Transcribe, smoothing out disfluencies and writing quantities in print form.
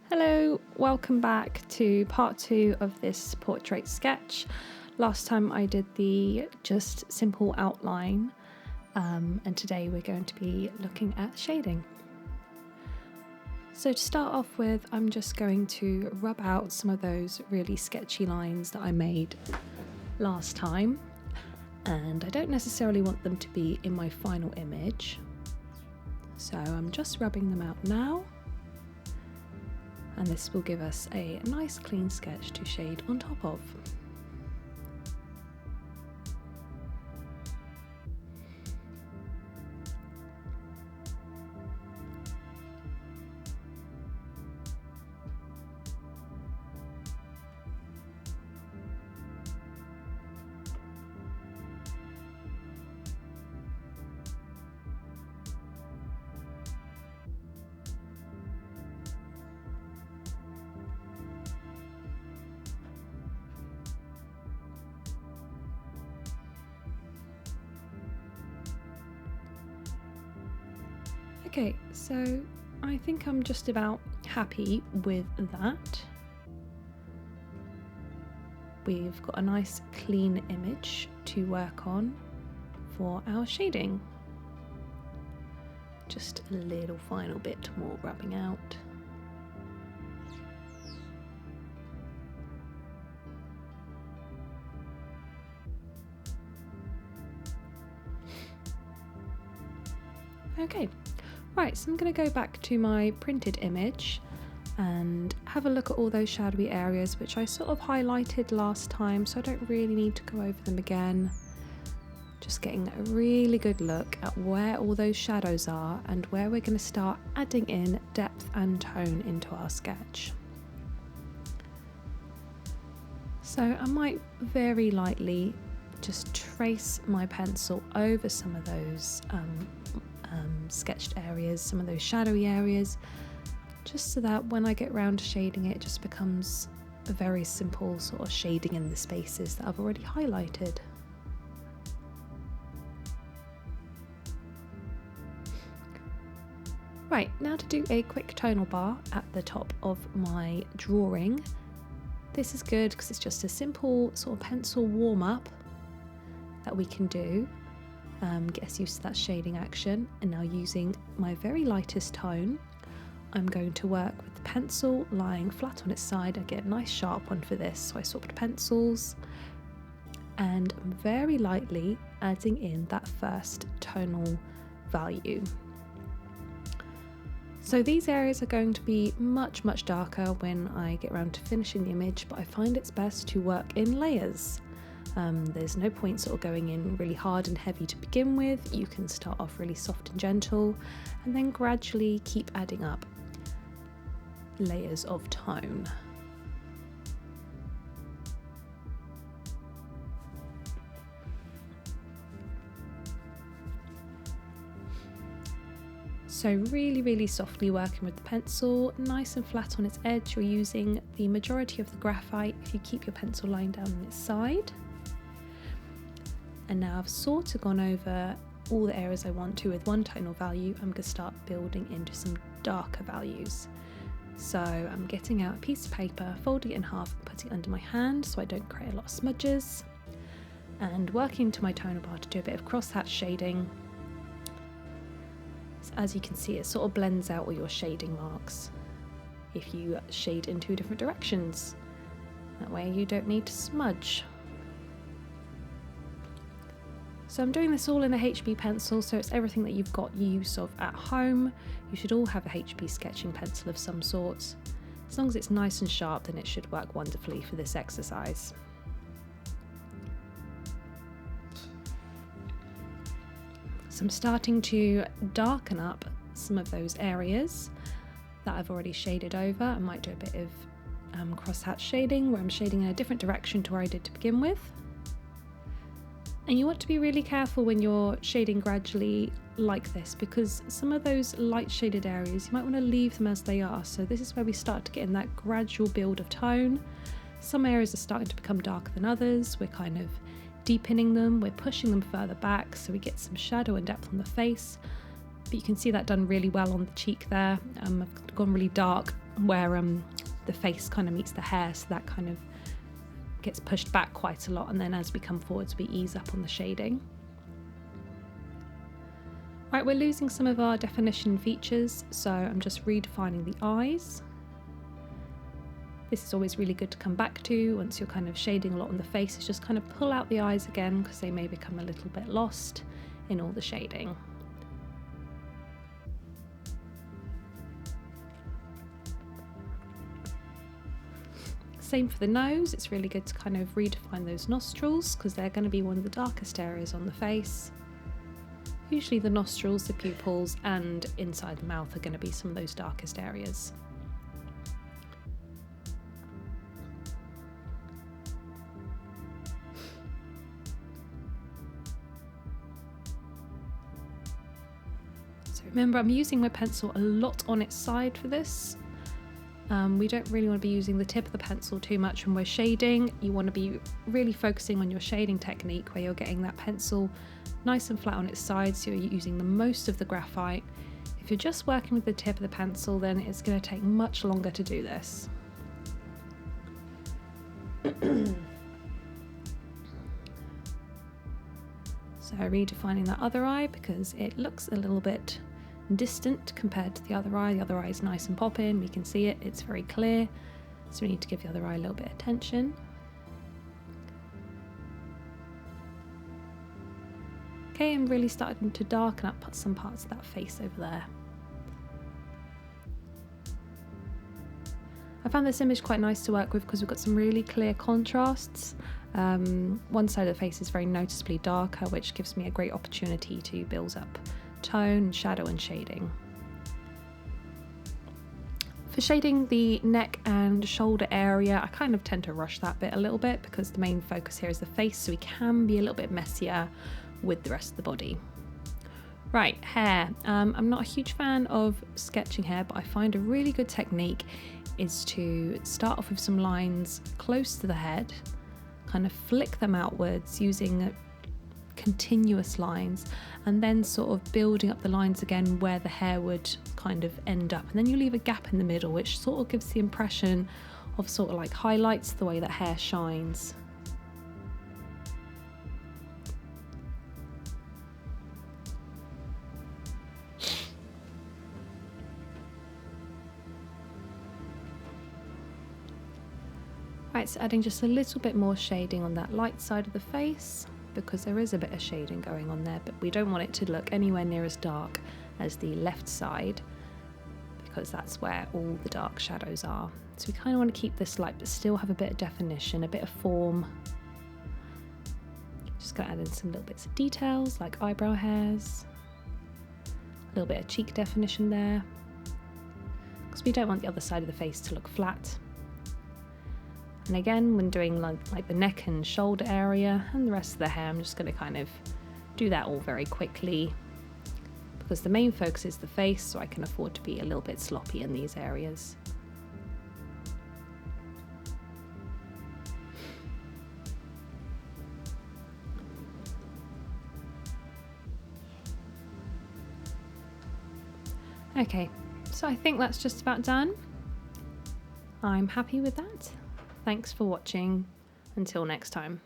Hello, welcome back to part 2 of this portrait sketch. Last time I did the just simple outline, and today we're going to be looking at shading. So to start off with, I'm just going to rub out some of those really sketchy lines that I made last time, and I don't necessarily want them to be in my final image, so I'm just rubbing them out now. And this will give us a nice clean sketch to shade on top of. Okay, so I think I'm just about happy with that. We've got a nice clean image to work on for our shading. Just a little final bit more rubbing out. Okay. Right, so I'm going to go back to my printed image and have a look at all those shadowy areas which I sort of highlighted last time, so I don't really need to go over them again. Just getting a really good look at where all those shadows are and where we're going to start adding in depth and tone into our sketch. So I might very lightly just trace my pencil over some of those sketched areas, some of those shadowy areas, just so that when I get round to shading it just becomes a very simple sort of shading in the spaces that I've already highlighted. Right, now to do a quick tonal bar at the top of my drawing. This is good because it's just a simple sort of pencil warm-up that we can do. Get us used to that shading action, and now using my very lightest tone, I'm going to work with the pencil lying flat on its side. I get a nice sharp one for this, so I swapped pencils and I'm very lightly adding in that first tonal value. So these areas are going to be much darker when I get around to finishing the image, but I find it's best to work in layers. There's no point sort of going in really hard and heavy to begin with. You can start off really soft and gentle and then gradually keep adding up layers of tone. So really softly working with the pencil, nice and flat on its edge. You're using the majority of the graphite if you keep your pencil lying down on its side. And now I've sort of gone over all the areas I want to with one tonal value. I'm going to start building into some darker values. So I'm getting out a piece of paper, folding it in half and putting it under my hand so I don't create a lot of smudges, and working into my tonal bar to do a bit of crosshatch shading. So as you can see, it sort of blends out all your shading marks if you shade in two different directions. That way you don't need to smudge. So I'm doing this all in a HB pencil, so it's everything that you've got use of at home. You should all have a HB sketching pencil of some sort. As long as it's nice and sharp, then it should work wonderfully for this exercise. So I'm starting to darken up some of those areas that I've already shaded over. I might do a bit of crosshatch shading where I'm shading in a different direction to where I did to begin with. And you want to be really careful when you're shading gradually like this, because some of those light shaded areas, you might want to leave them as they are. So this is where we start to get in that gradual build of tone. Some areas are starting to become darker than others. We're kind of deepening them, we're pushing them further back so we get some shadow and depth on the face. But you can see that done really well on the cheek there. I've gone really dark where the face kind of meets the hair, so that kind of gets pushed back quite a lot, and then as we come forwards we ease up on the shading. Right, we're losing some of our definition features, so I'm just redefining the eyes. This is always really good to come back to once you're kind of shading a lot on the face, is just kind of pull out the eyes again, because they may become a little bit lost in all the shading. Same for the nose, it's really good to kind of redefine those nostrils, because they're going to be one of the darkest areas on the face. Usually the nostrils, the pupils, and inside the mouth are going to be some of those darkest areas. So remember, I'm using my pencil a lot on its side for this. We don't really want to be using the tip of the pencil too much when we're shading. You want to be really focusing on your shading technique, where you're getting that pencil nice and flat on its side, so you're using the most of the graphite. If you're just working with the tip of the pencil, then it's going to take much longer to do this. So redefining that other eye, because it looks a little bit distant compared to the other eye. The other eye is nice and popping, we can see it, it's very clear, so we need to give the other eye a little bit of attention. Okay, I'm really starting to darken up some parts of that face over there. I found this image quite nice to work with because we've got some really clear contrasts. One side of the face is very noticeably darker, which gives me a great opportunity to build up tone, shadow and shading. For shading the neck and shoulder area, I kind of tend to rush that bit a little bit, because the main focus here is the face, so we can be a little bit messier with the rest of the body. Right, hair. I'm not a huge fan of sketching hair, but I find a really good technique is to start off with some lines close to the head, kind of flick them outwards using continuous lines, and then sort of building up the lines again where the hair would kind of end up, and then you leave a gap in the middle, which sort of gives the impression of sort of like highlights the way that hair shines. Right, so adding just a little bit more shading on that light side of the face, because there is a bit of shading going on there, but we don't want it to look anywhere near as dark as the left side, because that's where all the dark shadows are. So we kind of want to keep this light but still have a bit of definition, a bit of form. Just going to add in some little bits of details like eyebrow hairs, a little bit of cheek definition there, because we don't want the other side of the face to look flat. And again, when doing like the neck and shoulder area and the rest of the hair, I'm just going to kind of do that all very quickly, because the main focus is the face, so I can afford to be a little bit sloppy in these areas. Okay, so I think that's just about done. I'm happy with that. Thanks for watching. Until next time.